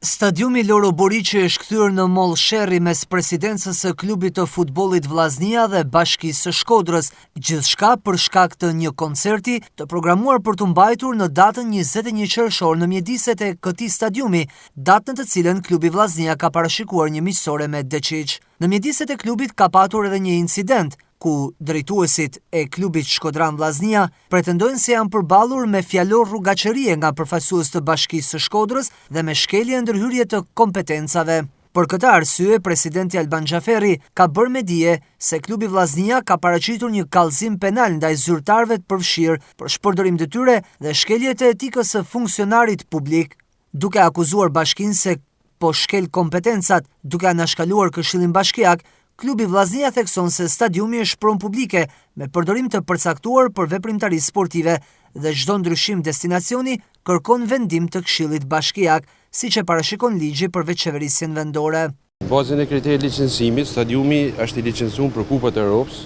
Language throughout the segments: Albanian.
Stadiumi Loro Boriqi është kthyer në Moll Sherri mes presidencës së klubit të futbollit Vllaznia dhe Bashkisë së Shkodrës, gjithçka për shkak të një koncerti të programuar për të mbajtur në datën 21 qershor në mjediset e këtij stadiumi, datë në të cilën klubi Vllaznia ka parashikuar një miqësore me Deqiq. Në mjediset e klubit ka patur edhe një incident, ku drejtuesit e klubit Shkodran Vllaznia pretendojnë se janë përballur me fjalor rrugaqërie nga përfaqësues të Bashkisë së Shkodrës dhe me shkelje ndërhyrje të kompetencave. Për këtë arsye, presidenti Alban Xhaferi ka bërë me dije se klubi Vllaznia ka paraqitur një kallëzim penal ndaj zyrtarëve të përfshirë për shpërdorim të tyre dhe shkelje të etikës së funksionarit publik, duke akuzuar bashkinë se po shkel kompetencat duke anashkaluar Këshillin Bashkiak. Klubi Vllaznia thekson se stadiumi është pronë publike me përdorim të përcaktuar për veprimtari sportive dhe çdo ndryshim destinacioni kërkon vendim të Këshillit Bashkiak, siç e parashikon ligji për veçeverisjen vendore. Në bazën e kriterit licencimit, stadiumi është i licencuar për Kupat e Europës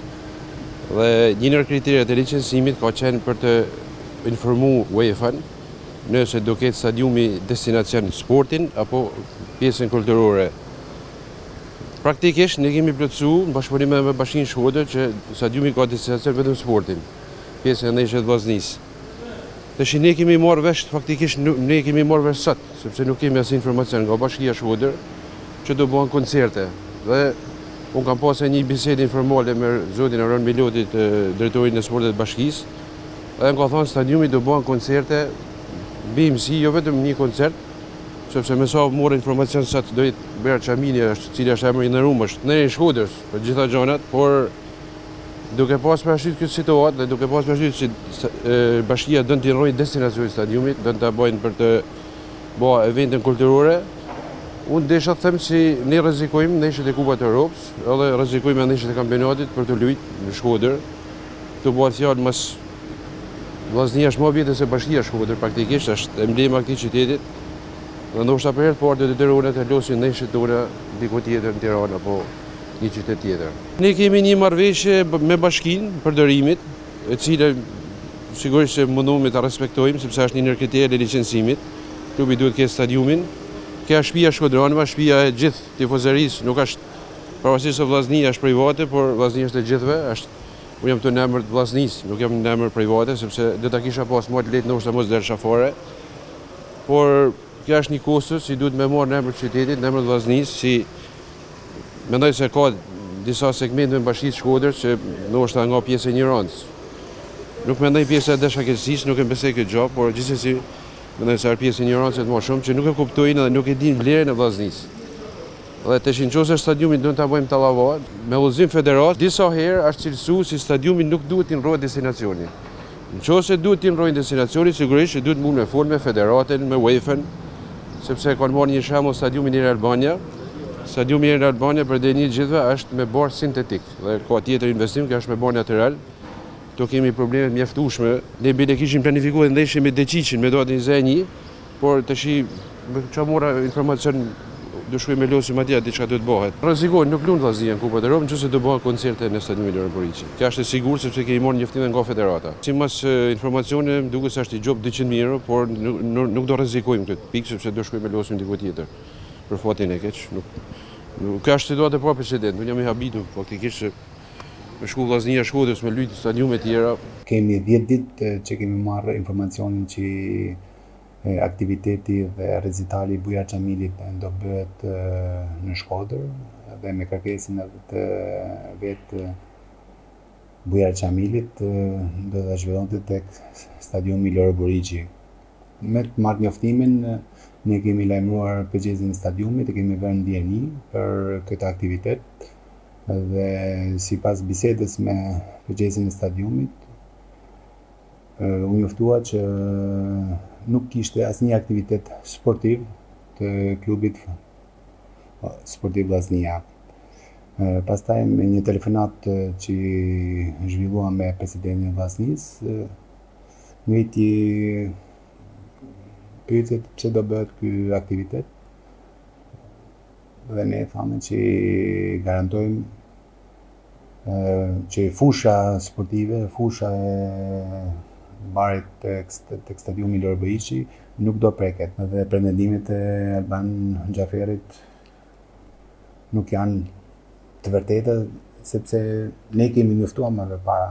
dhe një ndër kriteret e licencimit ka qenë për të informuar UEFA-n nëse do ketë stadiumi destinacion sportin apo pjesën kulturore. Praktikisht ne kemi plotësuar në bashkëpunim me Bashkinë Shkodër që stadiumi ka destinacion vetëm sportin, pjesën e ndeshjeve të Vllaznisë. Tash ne kemi marrë vesh, faktikisht ne kemi marrë vesh sot, sepse nuk kemi as informacion nga Bashkia Shkodër që do bëhen koncerte. Dhe unë kam pasur një bisedë informale me zotin Aron Miloti, drejtorin e sportit të Bashkisë, dhe më ka thënë stadiumi do bëhen koncerte, BMC, jo vetëm një koncert, sepse me sa morë informacion sa të dojtë Berat Çamini, cili është emri i ndëruar, është në Shkodrës për gjitha gjanat, por duke pas parasysh këtë situatë dhe duke pas parasysh që Bashkia dënë të rrojë destinacionin e stadiumit, dënë ta bëjnë për të bërë eventën kulturore, unë desha të them si ne rrezikojmë ndeshjet e Kupat të Europës, edhe rrezikojmë ndeshjet e kampionatit për të luajtur në Shkodër. Të bëhet fjalë mas Vllaznia është më vjetër se Bashkia Shkodër, praktikisht është emblema e këtij qyteti. Dhe ndoshta për herë të parë do të detyrohen të luajnë ndeshjet tona diku tjetër në Tiranë apo një qytet tjetër. Ne kemi një marrëveshje me Bashkinë përdorimit, e cila sigurisht që mundumi ta respektojmë sepse është një ndër kriteret e licencimit. Klubi duhet të ketë stadiumin. Kjo është shtëpia Shkodranëve, shtëpia e gjithë tifozërisë, nuk është pavarësisht se Vllaznia është private, por Vllaznia është e gjithëve, unë jam të në emër të Vllaznisë, nuk jam në emër private, sepse do ta kisha pas më të lehtë ndoshta mos derdhsha fare. Por kjo është një kostur si duhet me marrë në emër të qytetit, në emër të Vllaznisë, si mendoj se ka disa segmente në Bashkisë Shkodër që ndoshta nga pjesë e ignorancës. Nuk mendoj pjesë e dashakeqësisë, nuk e besoj këtë gjë, por gjithsesi mendoj se është pjesë e ignorancës më shumë që nuk e kuptojnë dhe nuk e dinë vlerën e Vllaznisë. Dhe tash nëse stadiumin duhet ta bëjmë tallavar, me udhëzim federat, disa herë është cilësuar si stadiumi nuk duhet të ndrohet destinacioni. Nëse duhet të ndrohet destinacioni, sigurisht që duhet mund me folë me federatin, me UEFA-n, sepse kanë marrë një shembull stadiumin e Albania. Stadiumi i Albania për deni gjithëve është me barë sintetik dhe ka tjetër investim që është me barë natyral. To kemi probleme të mjaftueshme. Ne bile kishim planifikuar ndeshje me Deqiqin me datën 21, por tash me çfarë mora informacion do shkojmë me losim atje diçka do të bëhet. Rrezikojnë nuk luan Vllaznia në Kupën e Europës nëse do bëhen koncerte në stadiumin Loro Boriqi. Kjo është e sigurt sepse kemi marrë njoftime nga federata. Sipas informacione më duket se është i gjop 200.000 euro, por nuk do rrezikojmë këtë pikë sepse do shkojmë me losim diku tjetër. Për fatin e keq, nuk ka situatë pa precedent. Unë jam i habitur faktikisht se me shku Vllaznia Shkodrës me luajtë stadiume të tjera. Kemi 10 ditë që kemi marrë informacionin që aktiviteti dhe recitali i Bujar Xhamilit do bëhet në Shkodër dhe me kërkesën të vetë Bujar Xhamilit do të zhvillohet tek stadiumi Loro Boriqi. Me të marrë njoftimin, ne kemi lajmëruar përgjegjësin e stadiumit, kemi vënë ndjeni për këtë aktivitet dhe sipas bisedës me përgjegjësin e stadiumit, u njoftua që nuk kishte asnjë aktivitet sportiv të klubit sportiv Vllaznia. Pastaj me një telefonat që zhvillua me presidentin e Vllaznisë, ngriti pyetjet pse do bëhet ky aktivitet. Dhe ne thamë që garantojmë që fusha sportive, fusha e barit tek stadiumi Loro Boriqi nuk do preket, dhe pretendimet e Alban Xhaferit nuk janë të vërteta, sepse ne kemi njoftuar më përpara.